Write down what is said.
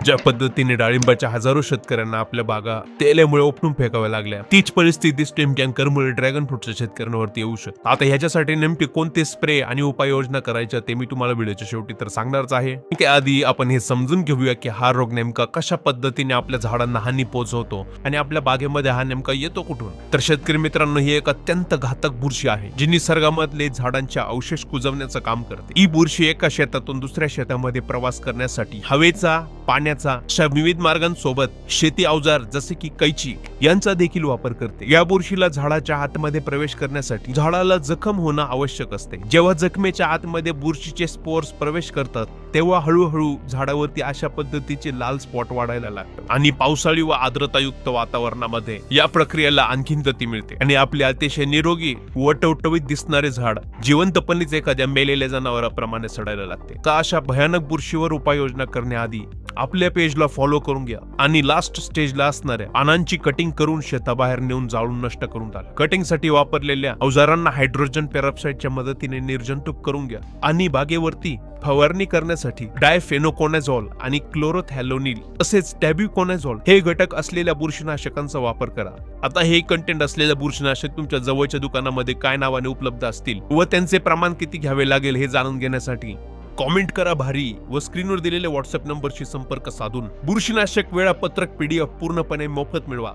ज्या पद्धतीने डाळिंबाच्या हजारो शेतकऱ्यांना आपल्या बागा तेलामुळे उपटून फेकाव्या लागल्या, तीच परिस्थिती स्टेम कॅन्करमुळे ड्रॅगन फ्रूटच्या शेतकऱ्यांवरती येऊ शकते. आता ह्याच्यासाठी नेमके कोणते स्प्रे आणि उपाययोजना करायच्या ते मी तुम्हाला व्हिडिओच्या शेवटी तर सांगणारच आहे. आधी आपण हे समजून घेऊया की हा रोग नेमका कशा पद्धतीने आपल्या झाडांना हानी पोहोचवतो आणि आपल्या बागेमध्ये हा नेमका येतो कुठून. तर शेतकरी मित्रांनो, ही एक अत्यंत घातक बुरशी आहे जी निसर्गामधले झाडांच्या अवशेष कुजवण्याचं काम करते. ही बुरशी एका शेतातून दुसऱ्या शेतामध्ये प्रवास करण्यासाठी हवेचा, पाण्याचा अशा विविध मार्गांसोबत शेती अवजार जसे की कैची यांचा देखील वापर करते. या बुरशीला झाडाच्या आतमध्ये प्रवेश करण्यासाठी झाडाला जखम होणं आवश्यक असते. जेव्हा जखमेच्या आतमध्ये बुरशीचे स्पोर्स प्रवेश करतात तेव्हा हळूहळू झाडावरती अशा पद्धतीचे लाल स्पॉट वाढायला लागतात आणि पावसाळी व आर्द्रतायुक्त वातावरणामध्ये या प्रक्रियेला आणखीन गती मिळते आणि आपले अतिशय निरोगी व टवटवीत दिसणारे झाड जिवंतपणेच एखाद्या मेलेल्या जनावराप्रमाणे सडायला लागते. का अशा भयानक बुरशीवर उपाययोजना करण्याआधी आपल्या पेजला फॉलो करून घ्या आणि लास्ट स्टेजला असणाऱ्या पानांची कटिंग करून शेताबाहेर नेऊन जाळून नष्ट करून टाका. कटिंगसाठी वापरलेल्या अवजारांना हायड्रोजन पेरॉक्साईडच्या मदतीने निर्जंतुक करून घ्या आणि बागेवरती फवारणी करण्यासाठी डायफेनोकोनाझोल आणि क्लोरोथॅलोनिल तसेच टॅब्युकोनाझोल हे घटक असलेल्या बुरशीनाशकांचा वापर करा. आता हे कंटेंट असलेल्या बुरशीनाशक तुमच्या जवळच्या दुकानामध्ये काय नावाने उपलब्ध असतील व त्यांचे प्रमाण किती घ्यावे लागेल हे जाणून घेण्यासाठी कॉमेंट करा भारी व स्क्रीनवर दिलेल्या व्हॉट्सअप नंबरशी संपर्क साधून बुरशीनाशक वेळापत्रक PDF पूर्णपणे मोफत मिळवा.